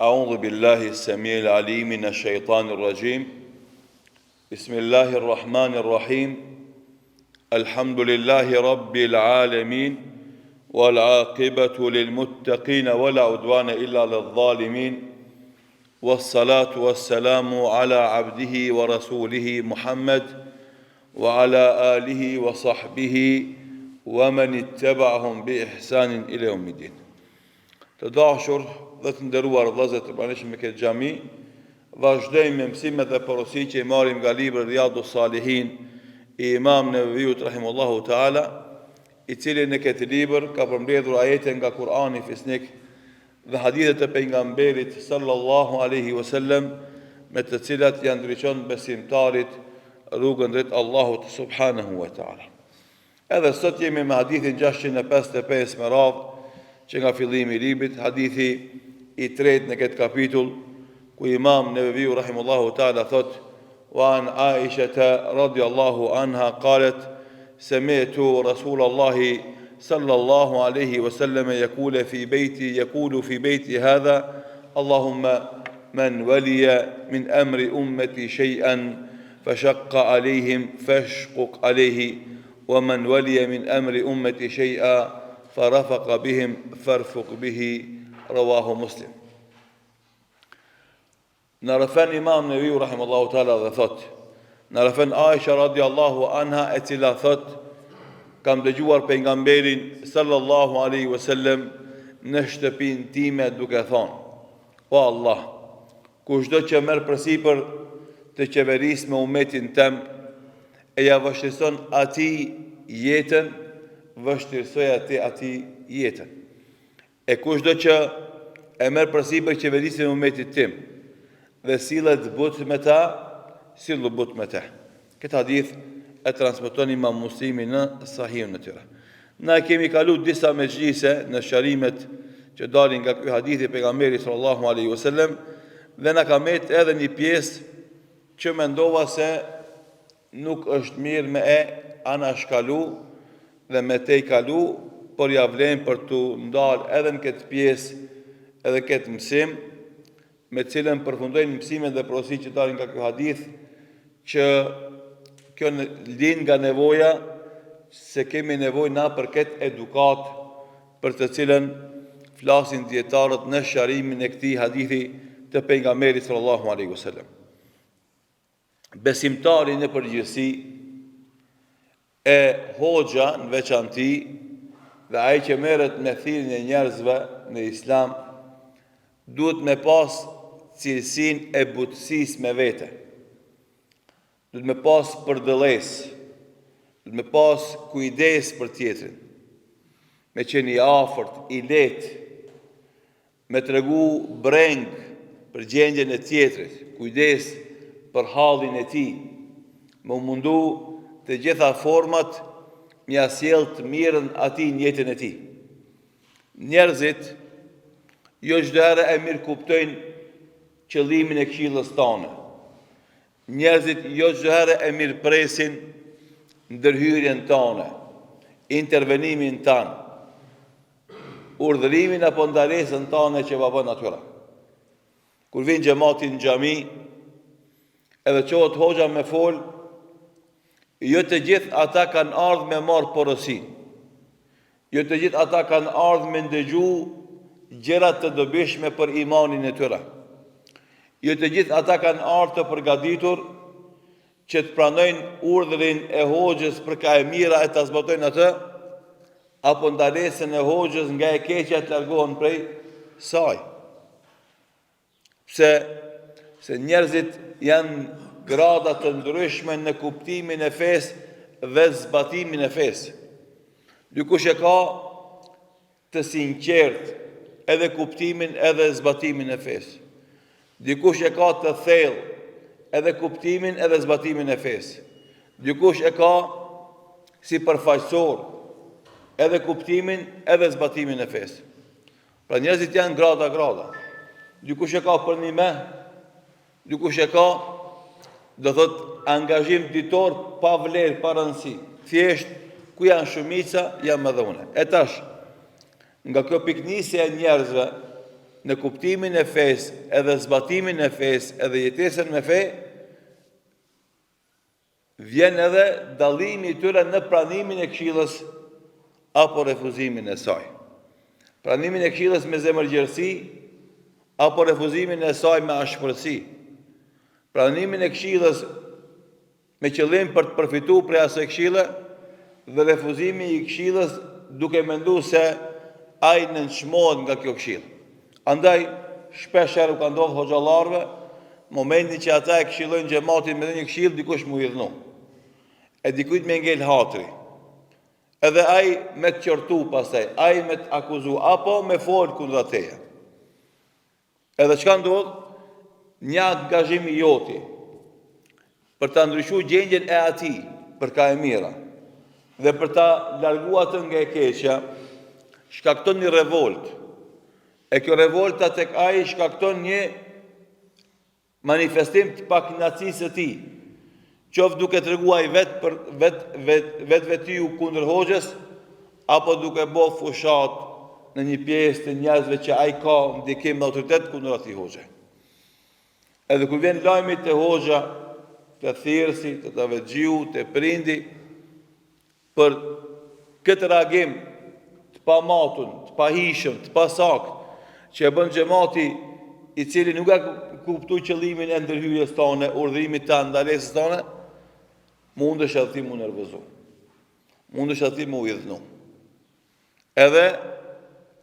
أعوذ بالله السميع العليم من الشيطان الرجيم بسم الله الرحمن الرحيم الحمد لله رب العالمين والعاقبة للمتقين ولا عدوان إلا للظالمين والصلاة والسلام على عبده ورسوله محمد وعلى آله وصحبه ومن اتبعهم بإحسان إلى يوم الدين. Të dhe të nderuar vëllezër të pranishëm me këtë xhami, vazhdojmë me mësimet dhe porosit që i marrim nga libri Riyadus Salihin i Imam Neveviut rahimahullahu taala, i cili në këtë libër ka përmbledhur ajete nga Kur'ani fisnik dhe hadithe të pejgamberit sallallahu alaihi wasallam, me të cilat janë ndriçon besimtarit rrugën drejt Allahut subhanahu wa taala. Edhe sot jemi me hadithin 655 me radhë, që nga fillimi i librit, hadithi i tretë në këtë kapitull, ku Imam Neveviu rahimahullahu taala thot: "Wa an Aisha radhiyallahu anha qalet sami'tu Rasulallahi sallallahu alayhi wa sallam yaqulu fi bayti hadha Allahumma man waliya min amri ummati shay'an fashaqqa alayhim fashquq alayhi wa man waliya min amri ummati shay'an فرفق بهم فارفق به رواه مسلم." Në rëfen Imam Neveviu rahimahullahu taala dhe thot, në rëfen Aisha radiallahu anha, e cila thot, kam dëgjuar pejgamberin sallallahu alaihi wasallam në shtëpinë time duke thonë: "O Allah, kushdo që merr përsipër të qeverisë me ummetin tem, e ja vështirëson atij jetën, vështirësoj ati jetën. E kushdo që e merr përsipër qeverisjen e ummetit tim dhe sillet but me ta, sillu but me ta." Këtë hadith e transmeton Imam Muslimi në Sahihun e tij. Na kemi kalu disa mexhlise në shërimet që dalin nga ky hadith i pejgamberit sallallahu alaihi wasallam, dhe na ka met edhe një pjesë që mendova se nuk është mirë me e anashkalu dhe me te i kalu, por ja vlen për të ndalë edhe në këtë pjesë, edhe këtë mësim, me cilën përfundojnë mësimet dhe porosit që dalin nga ky hadith, që kjo lind nga nevoja se kemi nevojë na për këtë edukat, për të cilën flasin dietarët në sharimin e këtij hadithi të pejgamberit sallallahu alaihi wasallam. Besimtari në përgjithësi, e hoxha në veçanti, dhe ai që merret me thirrjen e njerëzve në Islam, duhet me pas cilësinë e butësisë me vete. Duhet me pas përdëlles, duhet me pas kujdes për tjetrin, me qenë i afërt, i lehtë, me tregu breng për gjendjen e tjetrit, kujdes për hallin e tij, me mundu të gjitha format mja sjell të mirën ati në jetën e tij. Njerëzit jo çdo herë e mirë kuptojnë qëllimin e këshillës tone. Njerëzit jo çdo herë e mirë presin ndërhyrjen tone, intervenimin tan, urdhërimin apo ndalesën tone që va bën atyra. Kur vin xhamati në xhami, edhe qohet hoxha me fol, jo të gjithë ata kanë ardhur me marr porosi. Jo të gjithë ata kanë ardhur me ndëgju gjëra të dobishme për imanin e tyre. Jo të gjithë ata kanë ardhur të përgatitur që të pranojnë urdhrin e hoxhës për ka e mira e ta zbatojnë atë, apo ndalesën e hoxhës nga e keqja të largohen prej saj. Se njerëzit janë grada të ndryshme në kuptimin e fesë dhe zbatimin e fesë. Dikush e ka të sinqert edhe kuptimin edhe zbatimin e fesë. Dikush e ka të thellë edhe kuptimin edhe zbatimin e fesë. Dikush e ka si përfaqësor edhe kuptimin edhe zbatimin e fesë. Pra njerëzit janë grada. Dikush e ka për një me, dikush e ka, do thot, angazhim ditor pa vlerë, pa rëndësi. Thjesht, ku janë shumica, jam edhe une. E tash, nga kjo piknisje e njerëzve në kuptimin e fesë, edhe zbatimin e fesë, edhe jetesën me fe, vjen edhe dallimi i tyre në pranimin e këshillës apo refuzimin e saj. Pranimin e këshillës me zemërgjerësi apo refuzimin e saj me ashpërsi. Pranimin e këshillës me qëllim për të përfituar prej asaj këshille dhe refuzimi i këshillës duke menduar se ai nënçmohet nga kjo këshillë. Andaj shpesh herë ka ndodhur hoxhallarëve momentin që ata e këshillojnë xhamatin me një këshillë, dikush mu i dhënë. E dikujt me ngel hatri. Edhe ai me të qortu pastaj, ai me të akuzu apo me fol kundra teje. Edhe çka ndodh? Një angazhim i joti për ta ndryshuar gjendjen e atij për ka e mira dhe për ta larguar atë nga e keqja, shkakton një revolt. E kjo revolta tek ai shkakton një manifestim të pakënaqësisë së tij, qoftë duke treguar ai vetë kundër hoxhës, apo duke bë fushat në një pjesë të njerëzve që ai ka ndikim dhe autoritet kundër atij hoxhe. Edhe kur vjen lajmi te hoxha, te thirrsi, te tavexhiu, te prindi, për këtë reagim të pamatun, të pahishëm, të pasakt, që e bën xhamati i cili nuk ka kuptuar qëllimin e ndërhyrjes tonë, urdhërimit të ndalesës tonë, mundesh aty mu nervozu. Mundesh aty mu idhnu. Edhe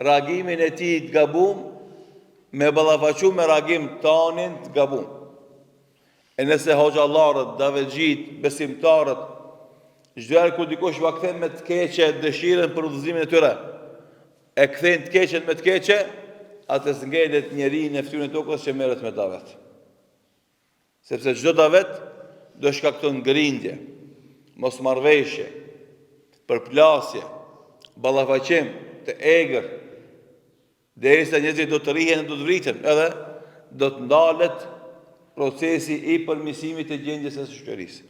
reagimin e tij të gabum me ballafaqu me reagim tonin të gabum. E nëse hoxhallarët, davexhit, besimtarët, çdo herë kur dikush va kthen me të keqe dëshirën për udhëzimin e tyre, e kthejnë të keqen me të keqe, atë s'ngelet njeriu në fytyrën e tokës që merret me davet. Sepse çdo davet do shkakton ngrindje, mosmarrveshje, përplasje, ballafaqim të egër, derisa njerëzit do të rrihen e do të vriten, edhe do të ndalet procesi i përmirësimit të gjendjes së shoqërisë.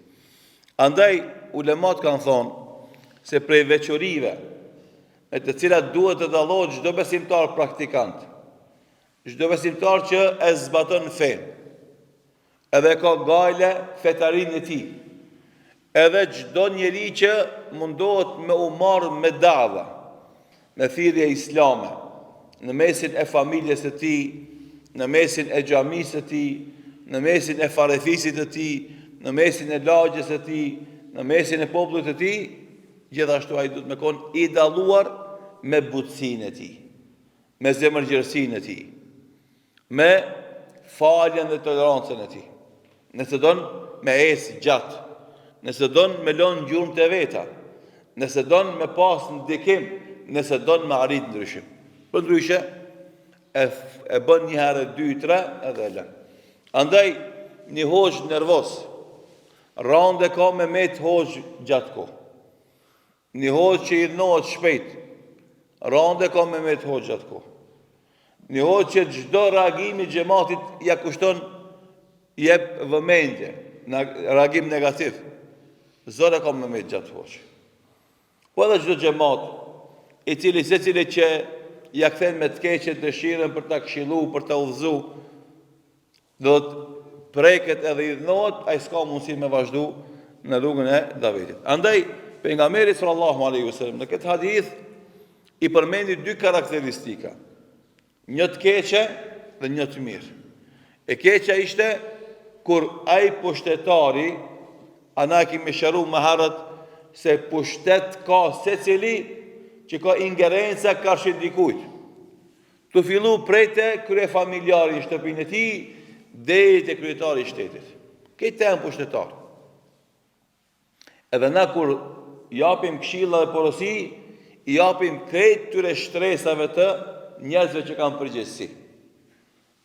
Andaj ulemat kanë thonë se prej veçorive me të cilat duhet të dallohet çdo besimtar praktikant, çdo besimtar që e zbaton fen, edhe ka gajle fetarinë e tij, edhe çdo njeri që mundohet me u marrë me dava, me thirrje islame, në mesin e familjes së tij, në mesin e xhamisë së tij, në mesin e farefisit të tij, në mesin e lagjes së tij, në mesin e popullit të tij, gjithashtu ai duhet me kon i dalluar me butësinë e tij, me zemërgjerësinë e tij, me faljen dhe tolerancën e tij. Nëse don me ecë gjatë, nëse don me lënë gjurmë të veta, nëse don me pas ndikim, nëse don me arrit ndryshim. Përndryshe e bën një herë, 2, 3 edhe e lën. Andaj një hoxh nervoz rande ka me met hoxh gjatë kohë. Një hoxh që i dhënohet shpejt, rande ka me met hoxh gjatë kohë. Një hoxh që çdo reagimi i xhamatit ja kushton jep vëmendje, reagim negativ, zora ka me met gjatë hoxh. Po edhe çdo xhamat i cili secili që ja kthen me të keqe dëshirën për ta këshilluar, për ta udhëzuar, do të preket edhe i dhënohet, ai s'ka mundësi me vazhdu në rrugën e davetit. Andaj pejgamberi sallallahu alaihi wasallam në këtë hadith i përmendi 2 karakteristika, një të keqe dhe një të mirë. E keqja ishte kur ai pushtetari, ana kemi shëruar më herët se pushtet ka secili që ka ingerenca karshi dikujt. Të fillu prej te krye familjari i shtëpinë e tij deri te kryetari i shtetit. Këtë janë pushtetar. Edhe na kur japim këshilla dhe porosi, i japim krejt tyre shtresave të njerëzve që kanë përgjegjësi.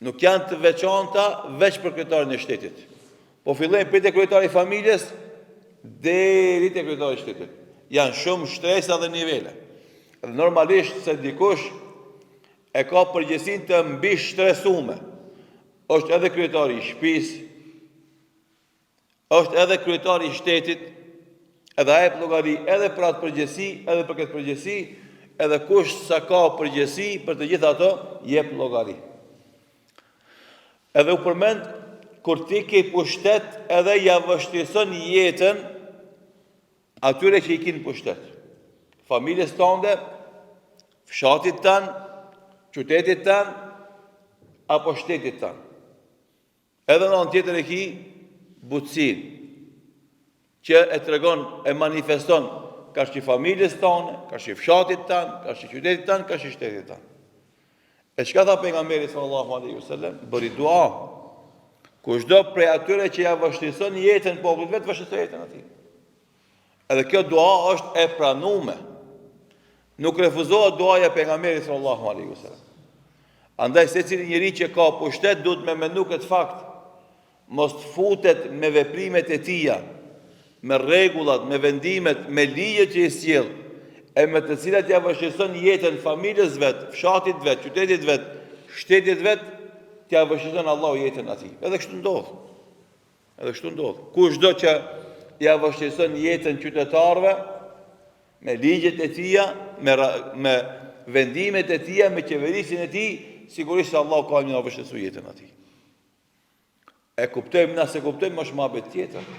Nuk janë të veçanta veç për kryetarin e shtetit. Po fillojmë prej te kryetari i familjes deri te kryetari i shtetit. Janë shumë shtresa dhe nivele. Dhe normalisht se dikush e ka përgjegjësinë të mbi shtresume. Është edhe kryetari i shtëpisë, është edhe kryetari i shtetit, edhe ai jep llogari edhe për atë përgjegjësi, edhe për këtë përgjegjësi, edhe kush sa ka përgjegjësi për të gjitha ato jep llogari. Edhe u përmend kur ti ke pushtet edhe ja vështirëson jetën atyre që i kin pushtet. Familjes tënde, fshatit tanë, qytetit tanë, apo shtetit tanë. Edhe në anë tjetër e ki butësin, që e tregon, e manifeston, ka që familjes tënde, ka që fshatit tanë, ka që qytetit tanë, ka që shtetit tanë. E çka tha pejgamberi sallallahu alaihi wasallam? Bëri dua. Kushdo prej atyre që ja vështirëson jetën popullit vet, vështirëson jetën atij. Edhe kjo dua është e pranuar. Nuk refuzohet duaja e pejgamberit sallallahu alaihi wasallam. Andaj secili njeri që ka pushtet duhet me mendu këtë fakt. Mos të futet me veprimet e tija, me rregullat, me vendimet, me ligjet që i sjell, e me të cilat ja vështirëson jetën familjes vet, fshatit vet, qytetit vet, shtetit vet, t'ja vështirëson Allahu jetën atij. Edhe kështu ndodh. Edhe kështu ndodh. Kushdo që ja vështirëson jetën qytetarëve me ligjet e tija, me vendimet e tija, me qeverisin e tij, sigurisht se Allahu ka një vështirësu jetën atij. E kuptojmë, nëse kuptojmë është mohabet tjetër.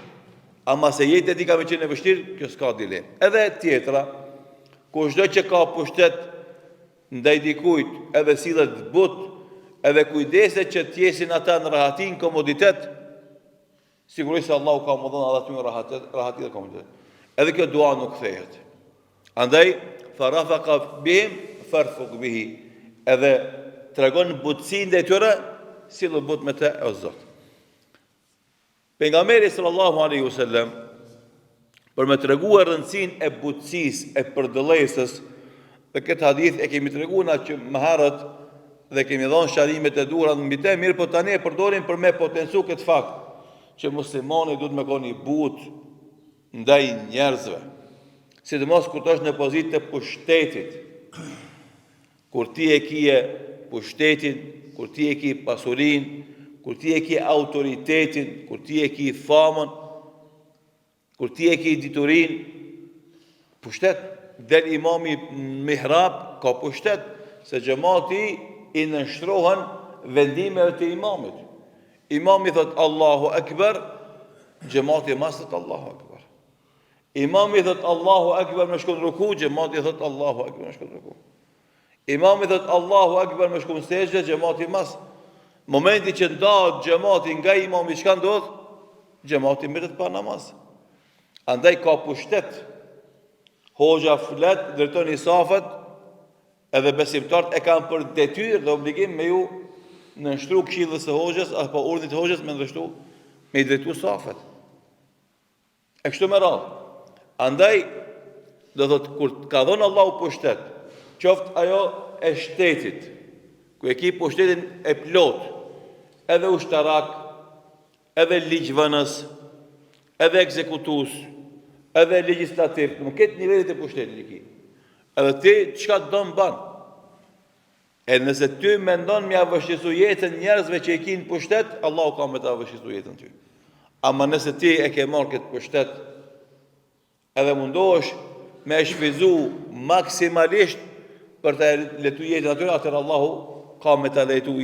Ama se jetë e tij ka me qenë e vështirë, kjo s'ka dilemë. Edhe tjetra, kushdo që ka pushtet ndaj dikujt, edhe sillet but, edhe kujdeset që t'jesin ata në rahatin, komoditet, sigurisht se Allahu ka më dhënë edhe aty në rahati dhe komoditet. Edhe kjo dua nuk kthehet. Andaj, farafaqa bihim, farfuq bihi. Edhe tregon butësinë ndaj tyre, sillet but me të o Zot. Pejgamberi sallallahu alaihi wasallam për me treguar rëndësinë e butësisë, e përdallësës, dhe këtë hadith e kemi treguar na që më herët dhe kemi dhënë sharimet e duhura mbi të, mirë po tani e përdorim për me potencu këtë fakt që muslimani duhet me qenë i butë ndaj njerëzve, sidomos kur është në pozitë të pushtetit. Kur ti e kije pushtetin, kur ti e ki pasurinë, kur ti e ki autoritetin, kur ti e ki famën, kur ti e ki diturin, pushtet, del imami mihrab, ka pushtet, se xhamati i nënshtrohen vendimeve të imamit. Imami thot Allahu Akbar, xhamati mas thot Allahu Akbar. Imami thot Allahu Akbar me shkon ruku, xhamati thot Allahu Akbar me shkon ruku. Imami thot Allahu Akbar me shkon sejdë, xhamati mas. Momenti që ndahet xhamati nga imami, çka ndodh? Xhamati mbetet pa namaz. Andaj ka pushtet. Hoxha flet, drejton isafet, edhe besimtarët e kanë për detyrë dhe obligim me ju nënshtru këshillës së hoxhës apo urdhit të hoxhës me ndështu, me i drejtu safet. E kështu me radhë. Andaj, do thot, kur ka dhënë Allahu pushtet, qoftë ajo e shtetit, ku e ki pushtetin e plot, edhe ushtarak, edhe ligjvënës, edhe ekzekutus, edhe legjislativ, në këtë nivelit e pushtetit i ki. Edhe ti, çka do në banë? E nëse ty mendon me avështisu jetën njerëzve që i kinë pushtet, Allahu ka me të avështisu jetën ty. Ama nëse ti e ke marrë këtë pushtet, edhe mundohesh me shfizu maksimalisht për të letu jetën atyre, atër Allahu ka me të letu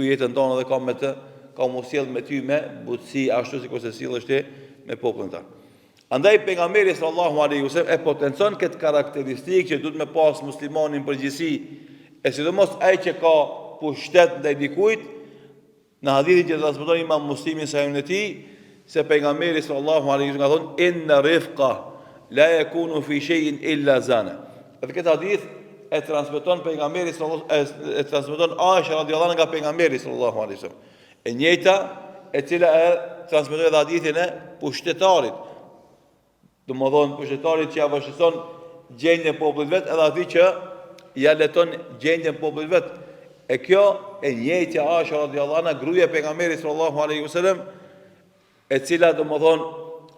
jetën tonë dhe ka me të, ka mu sjell me ty me butësi, ashtu si kurse sjellësh ti me popullin tonë. Andaj pejgamberi sallallahu alaihi wasallam e potencon këtë karakteristikë që duhet me pas muslimanin përgjithësi, e sidomos ai që ka pushtet ndaj dikujt, në hadithin që transmeton Imam Muslimi sa në tij, se pejgamberi sallallahu alaihi wasallam ka thonë inna rifqa la yakunu fi shay'in illa zana. Dhe këtë hadith e transmeton pejgamberi e transmeton Aisha radhiyallahu anha nga pejgamberi sallallahu alaihi wasallam. E njëjta e cila e transmeton edhe hadithin e pushtetarit. Do më thonë pushtetarit që ja vështirëson gjendjen e popullit vet, edhe atij që ja leton gjendjen e popullit vet. E kjo e njëjtja Aisha radhiyallahu anha, gruaja e pejgamberit sallallahu alaihi wasallam, e cila do më thonë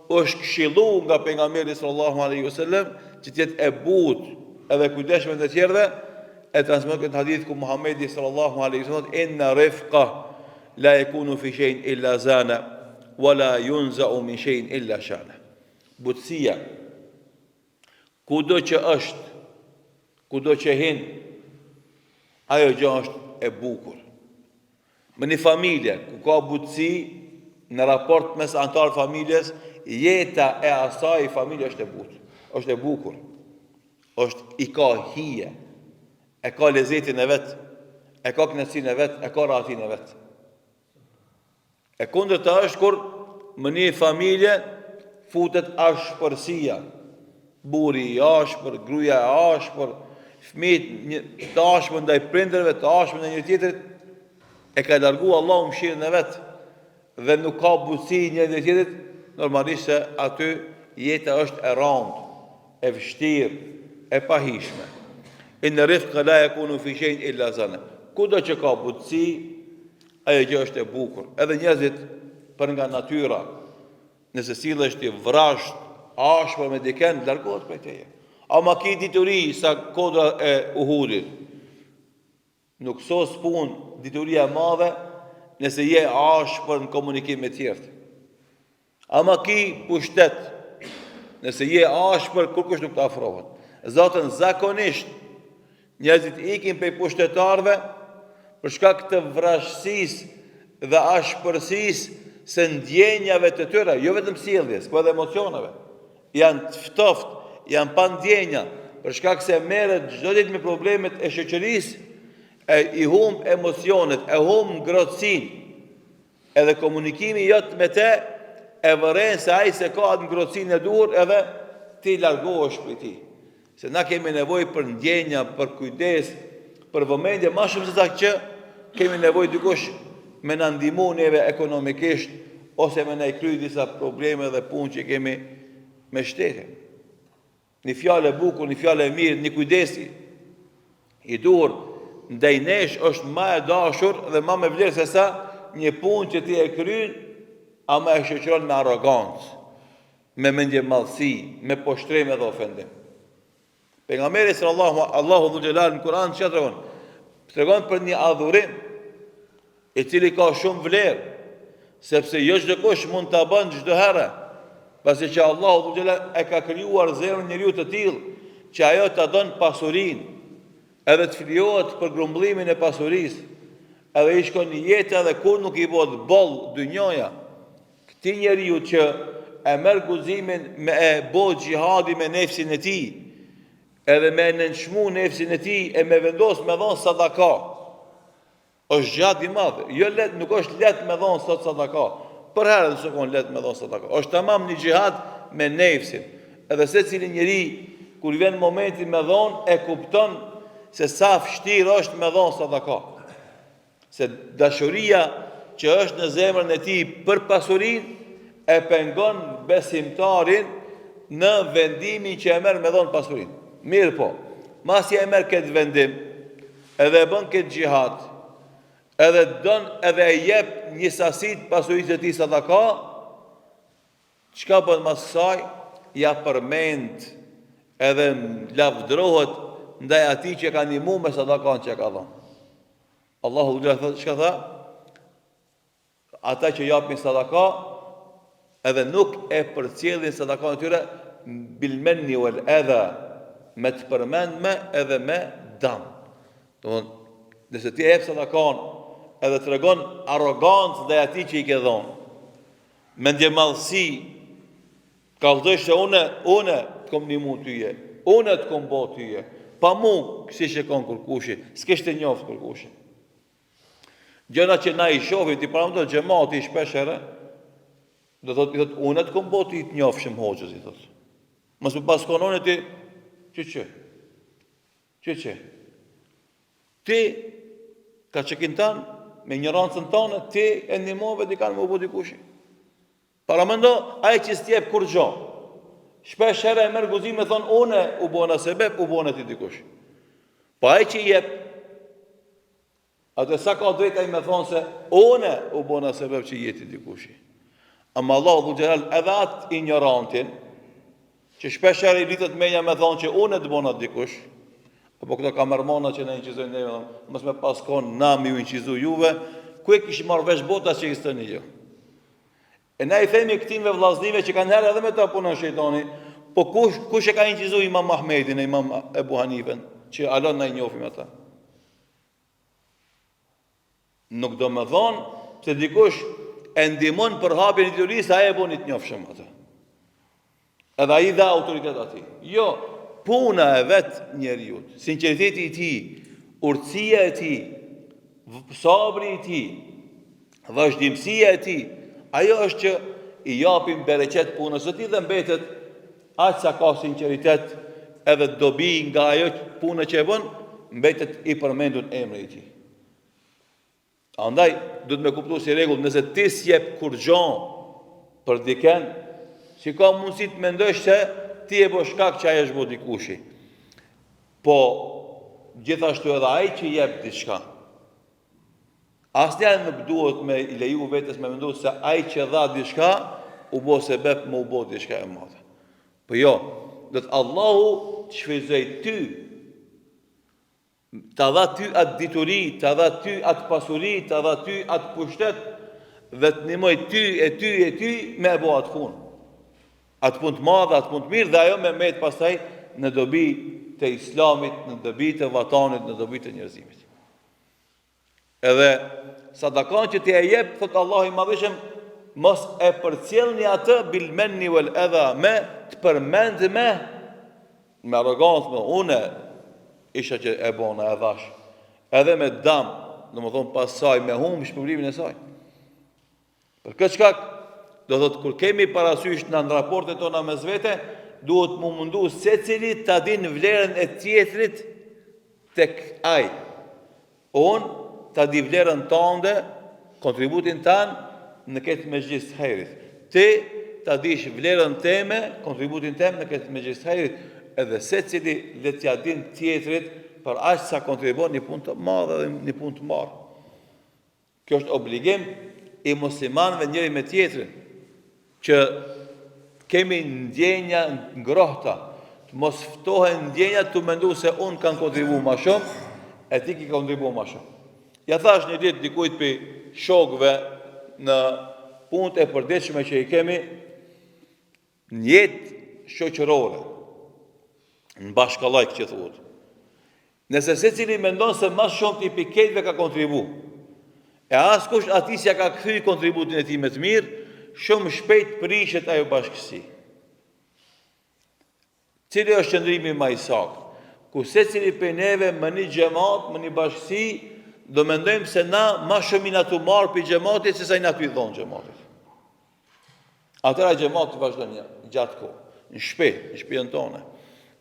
është këshilluar nga pejgamberi sallallahu alaihi wasallam që të jetë e butë edhe kujdesshme të tjerëve, e transmeton këtë hadith ku Muhamedi sallallahu alaihi wasallam inna rifqa la yakunu fi shay'in illa zana wala yunza'u min shay'in illa shana. Butësia, kudo që është, kudo që hin, ajo gjë është e bukur. Më një familje, ku ka butësi në raport mes antarë familjes, jeta e asaj familje është e butë, është e bukur, është i ka hije, e ka lezetin e vetë, e ka knetësin e vetë, e ka rahatin e vetë. E kundër të është kur më një familje futet ashpërsia, buri i ashpër, gruaja e ashpër, fëmijët të ashpër ndaj prindërve, të ashpër ndaj njëri tjetrit, e ka largu Allahu mëshirën e vetë dhe nuk ka butësi njëri ndaj tjetrit, normalisht se aty jeta është e randë, e vështirë, e pahishme. Inna rifqa la yakunu fi shay'in illa zana. Kudo që ka butësi, ajo gjë është e bukur. Edhe njerëzit për nga natyra, nëse sillesh ti vrasht, ashpër me diken, largohet prej teje. Ama ki dituri sa kodra e Uhudit. Nuk sos punë dituria e madhe nëse je ashpër në komunikim me tjertë. Ama ki pushtet nëse je ashpër kur kush nuk të afrohet. Zatën zakonisht njerëzit ikin prej pushtetarëve për shkak të vrasësisë dhe ashpërsisë së ndjenjave të tyre, jo vetëm sjelljes, por edhe emocioneve. Janë të ftoftë, janë pa ndjenja, për shkak se merret çdo ditë me problemet e shoqërisë, i humb emocionet, e humb ngrohtësinë. Edhe komunikimi jot me te e vëren se ai se ka atë ngrohtësinë e duhur edhe ti largohesh prej tij. Se na kemi nevojë për ndjenja, për kujdes, për vëmendje, ma shumë se sa që kemi nevojë dikush me na ndihmu neve ekonomikisht ose me na i kry disa probleme dhe punë që kemi me shtetin. Një fjalë e bukur, një fjalë e mirë, një kujdesi i duhur ndaj nesh është më e dashur dhe më me vlerë se sa një punë që ti e kryen, ama e shoqëron me arrogancë, me mendje madhësi, me poshtrim dhe ofendim. Pejgamberi Allahu dhu xhelal në Kur'an çka tregon? Tregon për një adhurim i cili ka shumë vlerë, sepse jo çdo kush mund ta bën çdo herë, pasi që Allahu dhu xhelal e ka krijuar zemrën e njeriu të tillë që ajo ta don pasurinë, edhe të flijohet për grumbullimin e pasurisë, edhe i shkon një jetë edhe kur nuk i bëhet boll dynjoja. Këti njeriu që e merr guximin me e bë xhihadi me nefsin e tij, edhe me nënçmu nefsin e tij e me vendos me dhon sadaka, është gjatë i madh. Jo let, nuk është let me dhon sot sadaka. Për herë nuk është let me dhon sadaka. Është tamam një xhihad me nefsin. Edhe secili njeri kur vjen momenti me dhon e kupton se sa vështirë është me dhon sadaka. Se dashuria që është në zemrën e tij për pasurinë e pengon besimtarin në vendimin që e merr me dhon pasurinë. Mirë po, masi e merr këtë vendim, edhe e bën këtë xhihad, edhe don edhe e jep një sasi të pasurisë të tij sadaka, çka bën mas kësaj? Ja përmend edhe lavdërohet ndaj atij që ka ndihmuar me sadakan që ka dhënë. Allahu çka tha? Ata që japin sadaka edhe nuk e përcjellin sadakan e tyre bil menni wal adha, me të përmendme edhe me dam. Domthon, nëse ti e jep sadakan edhe tregon arrogancë ndaj atij që i ke dhënë, mendje madhësi, kallëzosh se unë të kom ndihmu tyje, unë të kom bë tyje, pa mu si shikon kërkushi, s'kesh të njoft kërkushi. Gjëna që na i shohim ti para më xhamati shpesh herë, do thotë unë të kom bë ty të njofshëm hoxhës, i thotë. Mos më paskon unë ti që. Ti ka çekin tan me ignorancën tonë, ti e ndihmove di kanë më u bë dikush. Para mendo ai që s'jep kur gjë. Shpesh herë e merr guzim me thon unë u bona sebeb, u bona ti dikush. Po ai që jep atë sa ka drejt ai me thon se unë u bona sebeb që jeti dikush. Ama Allahu xhelal edhe atë ignorantin që shpesh herë i litet meja me thon që unë të bona dikush. Apo këto kamermona që na inqizojnë neve, mos me paskon nami u inqizu juve, ku e kishë marrë vesh bota që ishte një jo. E na i themi këtimve vllaznive që kanë herë edhe me ta punon shejtani, po kush e ka inqizu Imam Mahmedin e Imam Ebu Hanifen, që alon na i njofim ata. Nuk do më thonë se dikush e ndihmon për hapjen e diturisë, ai e bën të njohshëm atë. Edhe ai dha autoritet atij. Jo, puna e vet njeriu, sinqeriteti i tij, urtësia e tij, sabri i tij, vazhdimësia e tij, ajo është që i japim bereqet punës së tij dhe mbetet aq sa ka sinqeritet edhe dobi nga ajo puna që e bën, mbetet i përmendur emri i tij. Andaj, du të me kuptu si regull, nëse ti s'jep kur gjon për diken, si ka mundësi të mendosh se ti e bo shkak që ajo është bo dikushi. Po, gjithashtu edhe ai që jep diçka. Asnjëherë nuk duhet me i leju vetes me mendu se ai që dha diçka, u bo sebeb me u bo diçka e madhe. Po jo, do të Allahu të shfrytëzoj ty, të dha ty atë dituri, të dha ty atë pasuri, të dha ty atë pushtet, dhe të nimoj ty me e bo atë punë. Atë punë të madhe, atë punë të mirë, dhe ajo me metë pastaj në dobi të islamit, në dobi të vatanit, në dobi të njerëzimit. Edhe sadakan që ti e jep, thotë Allahu i madhëshëm, mos e përcjellni atë bilmenni vel edha, me të përmendme, me arrogancë, me une, isha që e bona e dhash, edhe me dam, në më thonë pas saj, me humë shpëblimin e saj. Për këtë shkak, do thotë, kur kemi parasysh në raportet tona me zvete, duhet mu mundu se cili të din vlerën e tjetrit tek aj. Unë të di vlerën tënde, kontributin tanë në këtë mezhlis të hajrit. Ti të dish vlerën teme, kontributin tem në këtë mezhlis të hajrit, edhe se cili le t'ja din tjetrit për aq sa kontribon një punë të madhe dhe një punë të marë. Kjo është obligim i muslimanëve njëri me tjetrin, që kemi ndjenja ngrohta, të mos ftohen ndjenja të mendu se unë kanë kontribu ma shumë, e ti ki kontribu ma shumë. Ja thash një ditë dikujt për shokëve në punët e përditshme që i kemi, në jetë shoqërore, në bashkallajk që thuhet. Nëse se cili mendon se mas shumë t'i piketve ka kontribu, e askush ati si ja ka kthy kontributin e ti me të mirë, shumë shpejt prishet ajo bashkësi. Cili është qëndrimi ma i saktë? Ku se cili për neve më një gjemat, më një bashkësi, do mendojmë se na ma shumë i na tu marë për gjematit, se sa i na tu i dhonë gjematit. Atëra gjematit vazhdojnë një gjatë kohë, në shtëpinë tonë.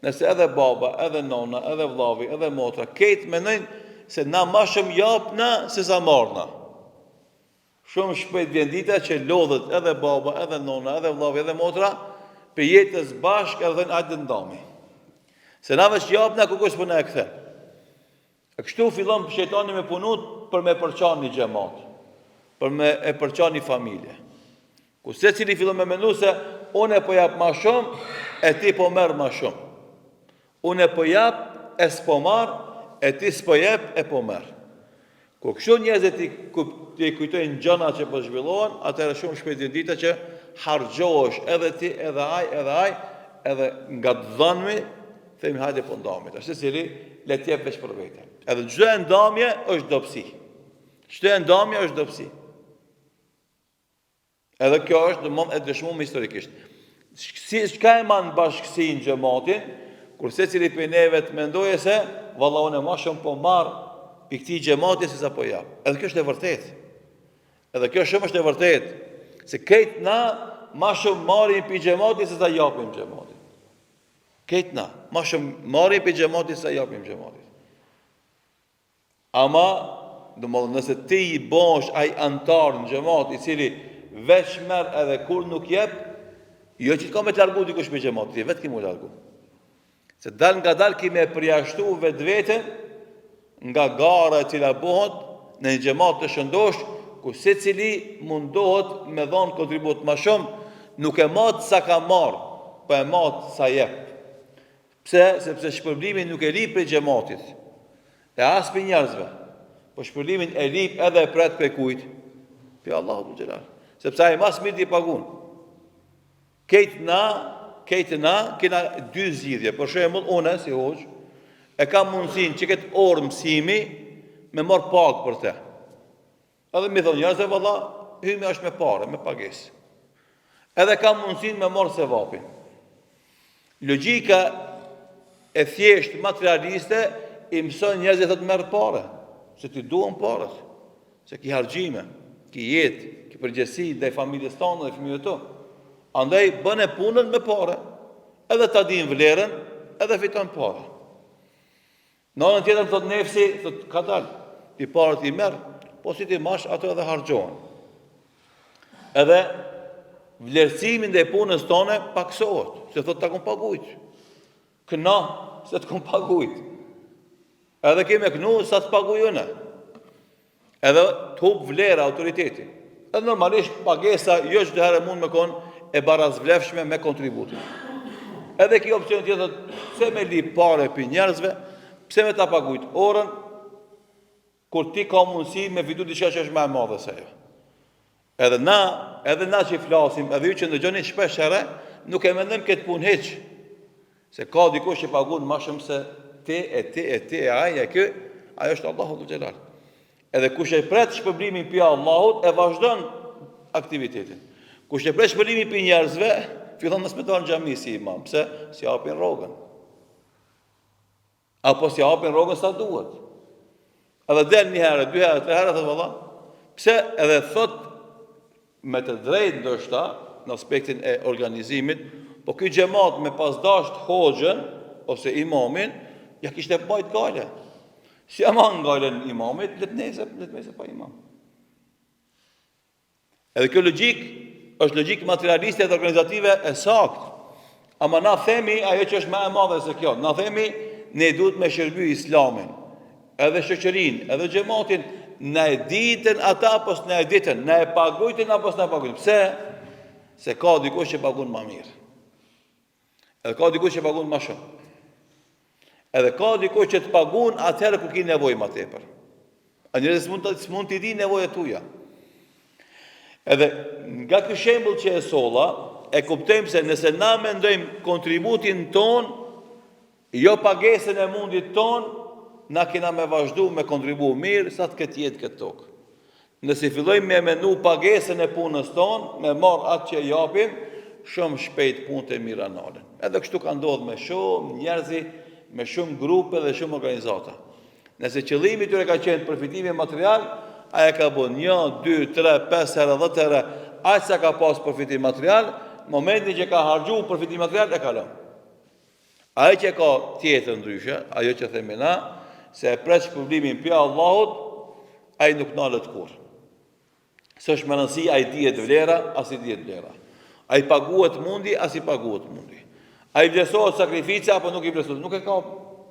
Nëse edhe baba, edhe nona, edhe vllavi, edhe motra, ketë mendojnë se na ma shumë japna se sa marrna. Shumë shpejt vjen dita që lodhet edhe baba, edhe nona, edhe vllavi, edhe motra, për jetës bashkë edhe dhënë ajtë ndami. Se na veç japna kukush për në e kthe. E kështu fillon shejtani me punut për me përçan një xhamat, për me e përçan një familje. Ku secili fillon me mendu se unë po jap më shumë, e ti po merr më shumë. Unë po jap, e s'po marr, e ti s'po jep, e po merr. Ku kështu njerëzit ti kujtojnë gjëna që po zhvillohen, atëherë shumë shpejt vjen dita që harxhohesh edhe ti, edhe ai, edhe nga dhënmi, themi hajde po ndamit. Ashtu si le të jep veç për vete. Edhe çdo ndamje është dobësi. Çdo ndamje është dobësi. Edhe kjo është domosdoshmë e dëshmuar historikisht. Si çka e man bashkësinë xhamatin, kur secili prej neve të mendojë se valla unë më shumë po marr pi këtij xhamati se sa po jap. Edhe kjo është e vërtetë. Edhe kjo shumë është e vërtetë, se këtë na më shumë marrim pi xhamati se sa japim xhamatit. Këtë na më shumë marrim pi xhamati se sa japim xhamatit. Ama, domosdoshmë nëse ti i bosh ai antar në xhamat i cili veç merr edhe kur nuk jep, jo që ka me të largu dikush me xhamat, ti vetë ki mu largu. Se dal nga dal ki me përjashtu vetveten nga gara e cila bëhet në një xhamat të shëndosh, ku secili mundohet me dhon kontribut më shumë, nuk e mat sa ka marr, po e mat sa jep. Pse? Sepse shpërblimi nuk e lip prej xhamatit, e as për njerëzve, po shpërblimin e lip edhe e pret për kujt? Për Allahu xhelal. Sepse ai mas mirë t'i pagun. Këtë na kena dy zgjidhje. Për shembull, unë si hoxh e kam mundësinë që këtë orë mësimi me marr pak për te. Edhe mi thonë njerëzve valla, hymi është me pare, me pagesë. Edhe ka mundësin me morë sevapin. Logjika e thjesht materialiste i mëson njerëzit të merr pare, se ti duan parët, se ki harxhime, ki jetë, ki përgjegjësi ndaj familjes tonë dhe fëmijëve tu. Andaj bën e punën me pare, edhe ta din vlerën, edhe fiton pare. Në anën tjetër thot nefsi, thot ka dalë, ti parët i merr, po si ti mash ato edhe harxhohen. Edhe vlerësimin dhe punës tone paksohet, se thot ta kom pagujt. Këna, se të kom pagujt. Edhe keme kënu, sa të pagujune. Edhe të hub vlera autoriteti. Edhe normalisht pagesa jo çdo herë mund me konë e barazvlefshme me kontributin. Edhe kjo opcion tjetër, pse me li pare për njerëzve, pse me ta pagujt orën, kur ti ka mundësi me fitu diçka që është më e madhe se jo. Edhe na që i flasim, edhe ju që ndëgjoni shpesh herë, nuk e mendojmë këtë punë hiç. Se ka dikush që pagun më shumë se ti e ai e ky, ajo është Allahu dhul xhelal. Edhe kush e pret shpërblimin pi Allahut e vazhdon aktivitetin. Kush e pret shpërblimin pi njerëzve, fillon mos me dalë në xhami si imam, pse si hapin rrogën. Apo si hapin rrogën sa duhet. Edhe del një herë, dy herë, tre herë thot valla, pse edhe thot me të drejtë ndoshta në aspektin e organizimit, po ky xhamat me pas dasht hoxhën ose imamin, ja kishte bajt gale. Si ama ngalen imamit, let nese pa imam. Edhe kjo logjik është logjik materialiste dhe organizative e saktë. Ama na themi ajo që është më e madhe se kjo. Na themi ne duhet me shërby islamin, edhe shoqërinë, edhe xhamatin, na e ditën ata apo s'na e ditën, na e pagujtin apo s'na pagujtin. Pse? Se ka dikush që pagun më mirë. Edhe ka dikush që pagun më shumë. Edhe ka dikush që të pagun atëherë kur ki nevojë më tepër. A njerëzit s'mund t'i di nevojat tuaja. Edhe nga ky shembull që e solla, e kuptojmë se nëse na mendojmë kontributin ton, jo pagesën e mundit ton, na kena me vazhdu me kontribu mirë sa të këtë jetë këtë tokë. Nëse fillojmë me mendu pagesën e punës ton, me marr atë që japim, shumë shpejt punët e mira nalen. Edhe kështu ka ndodhur me shumë njerëzi, me shumë grupe dhe shumë organizata. Nëse qëllimi tyre ka qenë përfitimi material, aja ka bën 1, 2, 3, 5 herë, 10 herë, aq sa ka pas përfitim material, momentin që ka harxhu përfitim material e kalon. Ajo që ka tjetër ndryshe, ajo që themi na, se e pret shpërblimin pi Allahut, ai nuk nalet kur. S'është më rëndësi ai dihet vlera, as i dihet vlera. Ai paguhet mundi, as i paguhet mundi. Ai vlerësohet sakrifica apo nuk i vlerësohet.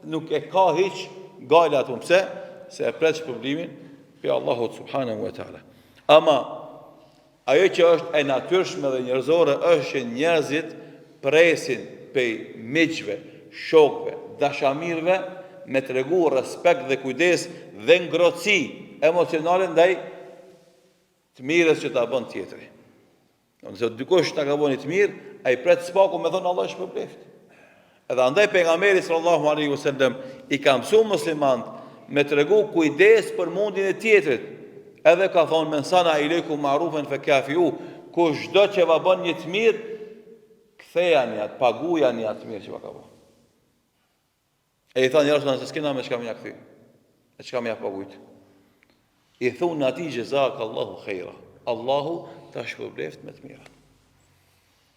Nuk e ka hiç gale atë. Pse? Se e pret shpërblimin pi Allahut subhanahu wa taala. Ama ajo që është e natyrshme dhe njerëzore është që njerëzit presin prej miqve, shokëve, dashamirëve me tregu respekt dhe kujdes dhe ngrohtësi emocionale ndaj të mirës që ta bën tjetri. Nëse dikush ta ka bënë të mirë, ai pret spaku me thonë Allah shpërbleft. Edhe andaj pejgamberi sallallahu alaihi wasallam i ka mësuar muslimanët me tregu kujdes për mundin e tjetrit. Edhe ka thonë men sana ileikum ma'rufan fakafiu, kush do që va bën një të mirë, kthejani atë, pagujani atë të mirë që va ka bën. E i thonë njerëzve se s'kena me çka më ja kthy. E çka më ja pagujt. I thonë ati jazakallahu khaira. Allahu ta shpërbleft me të mira.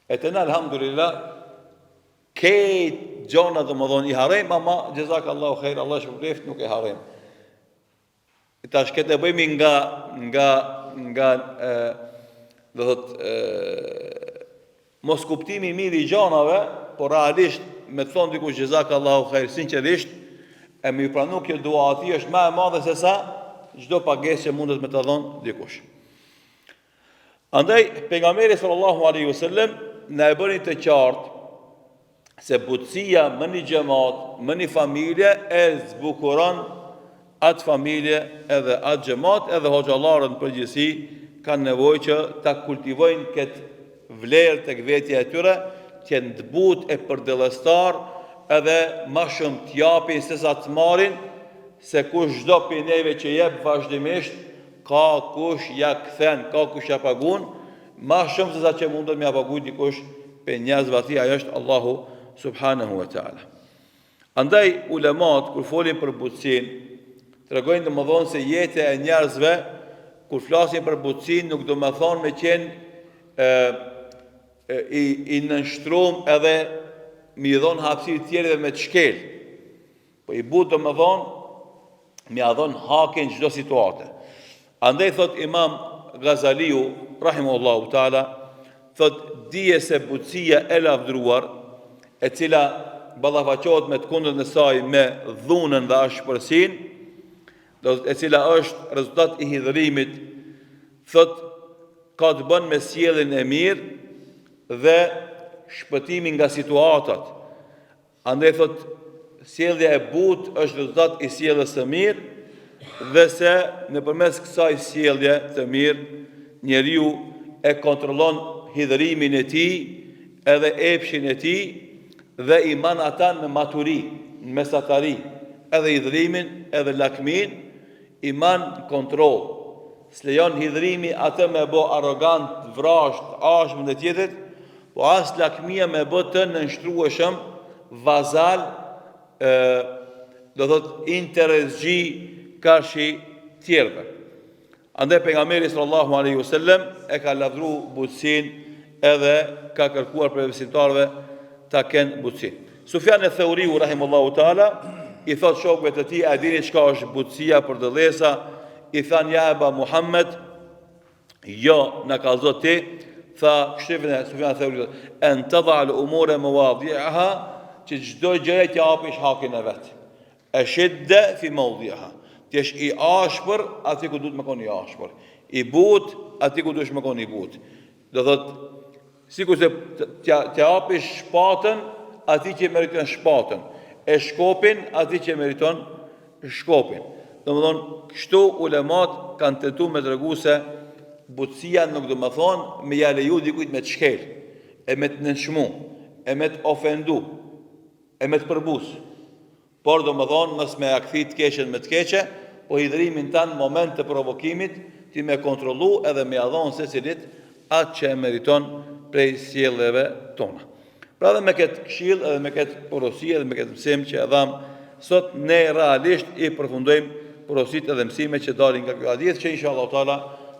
E të në alhamdulillah, këtë gjona dhe më dhonë i harem, ama jazakallahu khaira, Allah shpërbleft nuk e harem. Ta shket e bëjmi nga dhe thot mos kuptimi mirë i gjanave, por realisht me të thonë dikush jazakallahu khair sinqerisht, e më i pranu kjo dua ati është më e madhe se sa çdo pagesë që mundet me të dhonë dikush. Andaj pejgamberi sallallahu alaihi wasallam na e bëri të qartë se butësia më një xhamat, më një familje e zbukuron atë familje edhe atë xhamat, edhe hoxhallarët në përgjithësi kanë nevojë që ta kultivojnë këtë vlerë tek vetja e tyre, që janë të butë e përdellëstar, edhe më shumë t'japin se sa të marrin, se kush çdo prej neve që jep vazhdimisht ka kush ja kthen, ka kush ja pagun, ma shumë se sa që mundet me ja pagu dikush për njerëzve ati, ajo është Allahu subhanahu wa ta'ala. Andaj ulemat, kur folin për butësin, të regojnë dhe më thonë se jetë e njerëzve, kur flasin për butësin, nuk do më thonë me qenë i nënshtrum edhe mi dhonë hapësirë tjere dhe me të shkel. Po i butë do më thonë, mi adhonë hakin çdo situate. Andaj thot Imam Ghazaliu, rahimahullahu ta'ala, thot dije se butësia e lavdruar, e cila ballafaqohet me të kundërt në saj me dhunën dhe ashpërsinë, e cila është rezultat i hidhërimit, thot ka të bën me sjelljen e mirë dhe shpëtimin nga situatat. Andaj thot sjellja e butë është rezultat i sjelljes së mirë dhe se nëpërmes kësaj sjellje të mirë njeriu e kontrollon hidhërimin e tij edhe epshin e tij dhe i man ata në maturi, në mesatari, edhe hidhërimin edhe lakmin i man kontroll. S'lejon hidhërimi atë me bo arrogant, vrasht, ashmë dhe tjetët, po as lakmia me bë të nënshtrueshëm, vazal, do thot interesgji karshi tjerëve. Andaj pejgamberi sallallahu alaihi wasallam e ka lavdru butësinë edhe ka kërkuar për besimtarëve ta kenë butësinë. Sufjan e Thauriu rahimahullahu taala i thot shokëve të tij, a dini çka është butësia për dëllesa? I than ja Eba Muhammed, jo, na ka zot ti, tha kështifin e Sufjan e Thauriu, en tadha al umura mawadhi'aha, që çdo gjë të japish hakin e vet. Ashidda fi mawdhi'aha. Ti jesh i ashpër aty ku duhet më koni i ashpër. I butë aty ku duhet më koni i butë. Do thot, sikur se të japish shpatën aty që meriton shpatën, e shkopin aty që meriton shkopin. Domethënë, kështu ulemat kanë tentuar me tregu se butësia nuk do të thonë me ja leju dikujt me të shkel, e me të nënshmu, e me të ofendu, e me të përbus. Por do më thonë, mës me akthit të keqen me të keqe, po hidhërimin tanë moment të provokimit, ti me kontrolu edhe me adhonë se cilit atë që e meriton prej sjelleve tona. Pra dhe me këtë këshill edhe me këtë porosi edhe me këtë mësim që edham, sot ne realisht i përfundojmë porosit edhe mësime që dalim nga kjo hadith, që inshallah taala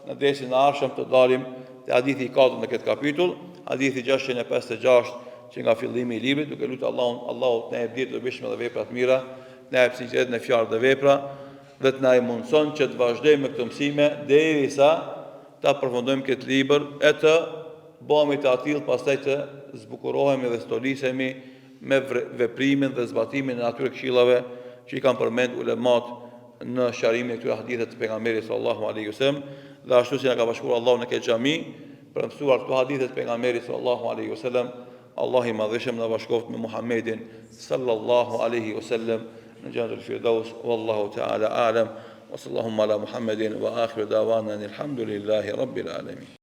në desin e ardhshëm të dalim te hadithi i 4 në këtë kapitull, hadithi 656 që nga fillimi i librit, duke lutur Allahu të na jep dirë të bishme dhe vepra të mira, na jep sinqeritet në fjalë dhe vepra, dhe të na i mundson që të vazhdojmë me këto mësime derisa ta përfundojmë këtë libër e të bëhemi të atill pastaj të zbukurohemi dhe stolisemi me veprimin dhe zbatimin e atyre këshillave që i kanë përmend ulemat në sharimin e këtyre hadithe të pejgamberit sallallahu alaihi wasallam, dhe ashtu si na ka bashkuar Allahu në këtë xhami për të mësuar këto hadithe të pejgamberit sallallahu alaihi wasallam. Allah i madhëshëm në bashkoft me Muhammedin sallallahu alaihi wasallam në Jannatul Firdaus, wallahu ta'ala a'lam, wa sallallahu ala Muhammedin wa akhiru dawana alhamdulillahi rabbil alamin.